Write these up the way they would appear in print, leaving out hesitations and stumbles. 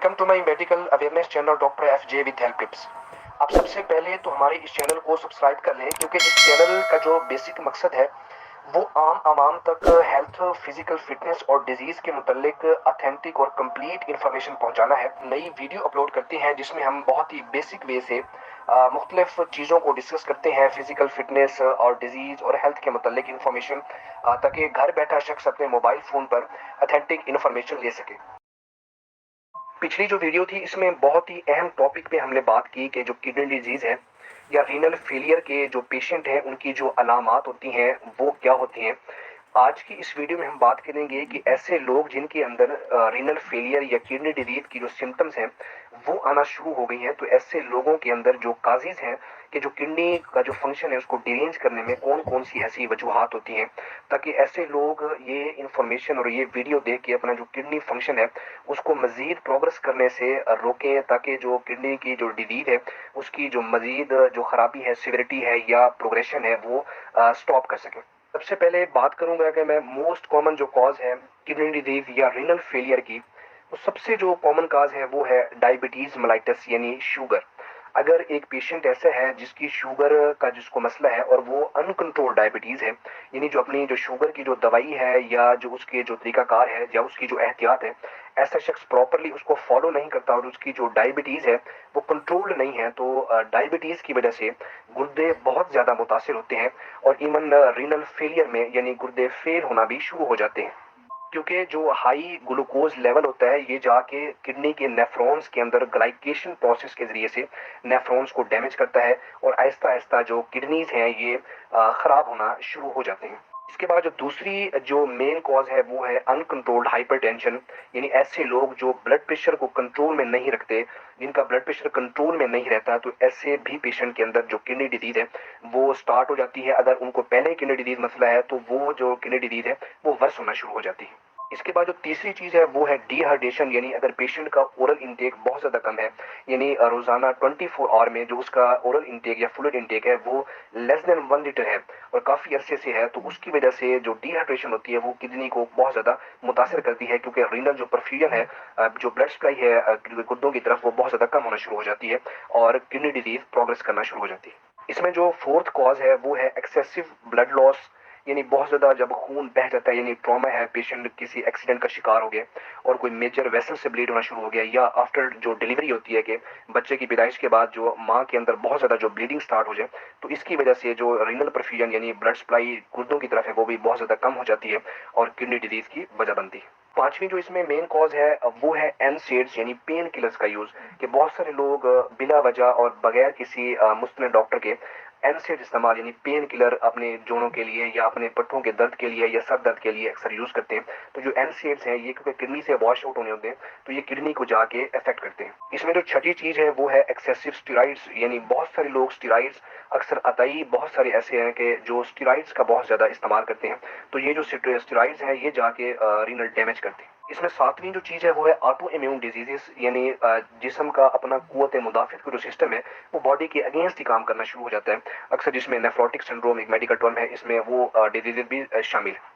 Welcome to my medical awareness channel doctor FJ with health tips. आप सबसे पहले तो हमारे इस चैनल को सब्सक्राइब कर लें, क्योंकि इस चैनल का जो बेसिक मकसद है वो आम आवाम तक हेल्थ, फिजिकल फिटनेस और डिजीज़ के मुतल्लिक ऑथेंटिक और कंप्लीट इन्फॉर्मेशन पहुंचाना है। नई वीडियो अपलोड करते हैं जिसमें हम बहुत ही बेसिक वे से मुख्तलिफ चीज़ों को डिस्कस करते हैं, फिजिकल फिटनेस और डिजीज़ और हेल्थ के मुतल्लिक इन्फॉर्मेशन, ताकि घर बैठा शख्स अपने मोबाइल फ़ोन पर ऑथेंटिक इन्फॉर्मेशन ले सके। पिछली जो वीडियो थी इसमें बहुत ही अहम टॉपिक पे हमने बात की कि जो किडनी डिजीज़ है या रीनल फेलियर के जो पेशेंट हैं उनकी जो अलामात होती हैं वो क्या होती हैं। आज की इस वीडियो में हम बात करेंगे कि ऐसे लोग जिनके अंदर रीनल फेलियर या किडनी डिजीज की जो सिम्टम्स हैं वो आना शुरू हो गई हैं, तो ऐसे लोगों के अंदर जो काजेज हैं कि जो किडनी का जो फंक्शन है उसको डिरेंज करने में कौन कौन सी ऐसी वजूहात होती हैं, ताकि ऐसे लोग ये इंफॉर्मेशन और ये वीडियो देख के अपना जो किडनी फंक्शन है उसको मजीद प्रोग्रेस करने से रोकें, ताकि जो किडनी की जो डिजीज है उसकी जो मजीद जो खराबी है, सिविरिटी है या प्रोग्रेशन है वो स्टॉप कर सकें। सबसे पहले बात करूंगा कि मैं मोस्ट कॉमन जो कॉज है किडनी डिजीज या रीनल फेलियर की, तो सबसे जो कॉमन काज है वो है डायबिटीज मेलाइटस यानी शुगर। अगर एक पेशेंट ऐसा है जिसकी शुगर का जिसको मसला है और वो अनकंट्रोल डायबिटीज है, यानी जो अपनी जो शुगर की जो दवाई है या जो उसके जो तरीकाकार है या उसकी जो एहतियात है, ऐसा शख्स प्रॉपरली उसको फॉलो नहीं करता और उसकी जो डायबिटीज है वो कंट्रोल्ड नहीं है, तो डायबिटीज की वजह से गुर्दे बहुत ज्यादा मुतासिर होते हैं और इवन रीनल फेलियर में यानी गुर्दे फेल होना भी शुरू हो जाते हैं, क्योंकि जो हाई ग्लूकोज लेवल होता है ये जाके किडनी के नेफ्रॉन्स के अंदर ग्लाइकेशन प्रोसेस के जरिए से नेफ्रॉन्स को डैमेज करता है और आहिस्ता आहिस्ता जो किडनीज हैं ये खराब होना शुरू हो जाते हैं। इसके बाद जो दूसरी जो मेन कॉज है वो है अनकंट्रोल्ड हाइपरटेंशन, यानी ऐसे लोग जो ब्लड प्रेशर को कंट्रोल में नहीं रखते, जिनका ब्लड प्रेशर कंट्रोल में नहीं रहता, तो ऐसे भी पेशेंट के अंदर जो किडनी डिजीज है वो स्टार्ट हो जाती है। अगर उनको पहले किडनी डिजीज मसला है तो वो जो किडनी डिजीज है वो वर्स होना शुरू हो जाती है। इसके बाद जो तीसरी चीज है वो है डिहाइड्रेशन, यानी अगर पेशेंट का ओरल इंटेक बहुत ज्यादा कम है, यानी रोजाना 24 आवर में जो उसका ओरल इंटेक या फ्लूइड इंटेक है वो लेस देन 1 लीटर है और काफी अरसे से है, तो उसकी वजह से जो डिहाइड्रेशन होती है वो किडनी को बहुत ज्यादा मुतासर करती है, क्योंकि रीनल जो परफ्यूजन है, जो ब्लड सप्लाई है गुर्दों की तरफ वो बहुत ज्यादा कम होना शुरू हो जाती है और किडनी डिजीज प्रोग्रेस करना शुरू हो जाती है। इसमें जो फोर्थ कॉज है वो है एक्सेसिव ब्लड लॉस, यानी बहुत ज्यादा जब खून बह जाता है, यानी ट्रॉमा है, पेशेंट किसी एक्सीडेंट का शिकार हो गया और कोई मेजर वेसल से ब्लीड होना शुरू हो गया, या आफ्टर जो डिलीवरी होती है कि बच्चे की पैदाइश के बाद जो माँ के अंदर बहुत ज्यादा जो ब्लीडिंग स्टार्ट हो जाए, तो इसकी वजह से जो रीनल परफ्यूजन यानी ब्लड सप्लाई गुर्दों की तरफ है वो भी बहुत ज्यादा कम हो जाती है और किडनी डिजीज की वजह बनती है। पांचवी जो इसमें मेन कॉज है वो है एनसेड्स यानी पेन किलर्स का यूज, कि बहुत सारे लोग बिला वजह और बगैर किसी मुस्तनद डॉक्टर के एनसेड इस्तेमाल यानी पेन किलर अपने जोड़ों के लिए या अपने पट्टों के दर्द के लिए या सर दर्द के लिए अक्सर यूज करते हैं। तो जो एनसेड्स हैं ये क्योंकि किडनी से वॉश आउट होने होते हैं तो ये किडनी को जाके इफेक्ट करते हैं। इसमें जो छठी चीज है वो है एक्सेसिव स्टेरॉइड्स, यानी बहुत सारे लोग स्टेरॉइड्स अक्सर अताई बहुत सारे ऐसे हैं कि जो स्टेरॉइड्स का बहुत ज्यादा इस्तेमाल करते हैं, तो ये जो स्टेरॉइड्स हैं ये जाके रीनल डैमेज करते हैं। इसमें सातवीं जो चीज है वो है ऑटो इम्यून डिजीजेस, यानी जिस्म का अपना कुव्वत मुदाफित का जो सिस्टम है वो बॉडी के अगेंस्ट ही काम करना शुरू हो जाता है, अक्सर जिसमें नेफ्रोटिक सिंड्रोम एक मेडिकल टर्म है, इसमें वो डिजीजेस भी शामिल है।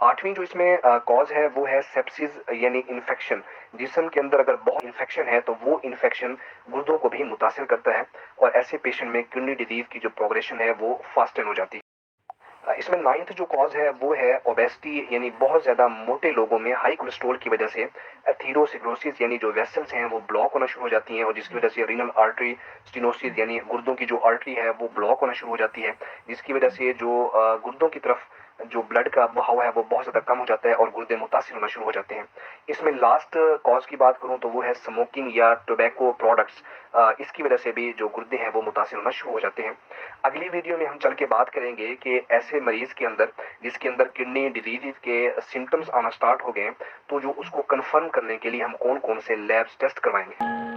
आठवीं जो इसमें कॉज है वो है सेप्सिस यानी इन्फेक्शन, जिस्म के अंदर अगर बहुत इन्फेक्शन है तो वो इन्फेक्शन गुर्दों को भी मुतासिर करता है और ऐसे पेशेंट में किडनी डिजीज की जो प्रोग्रेशन है वो फास्टन हो जाती है। इसमें नाइन्थ जो कॉज है वो है ओबेसिटी, यानी बहुत ज्यादा मोटे लोगों में हाई कोलेस्ट्रॉल की वजह से एथीरोस्क्लेरोसिस यानी जो वेसल्स हैं वो ब्लॉक होना शुरू हो जाती हैं और जिसकी वजह से रीनल आर्टरी स्टेनोसिस यानी गुर्दों की जो आर्टरी है वो ब्लॉक होना शुरू हो जाती है, जिसकी वजह से जो गुर्दों की तरफ जो ब्लड का बहाव है वो बहुत ज्यादा कम हो जाता है और गुर्दे मुतासिर होना शुरू हो जाते हैं। इसमें लास्ट कॉज की बात करूं तो वो है स्मोकिंग या टोबैको प्रोडक्ट्स, इसकी वजह से भी जो गुर्दे हैं वो मुतासिर होना शुरू हो जाते हैं। अगली वीडियो में हम चल के बात करेंगे कि ऐसे मरीज के अंदर जिसके अंदर किडनी डिजीज के सिम्टम्स आना स्टार्ट हो गए तो जो उसको कंफर्म करने के लिए हम कौन कौन से लैब्स टेस्ट करवाएंगे।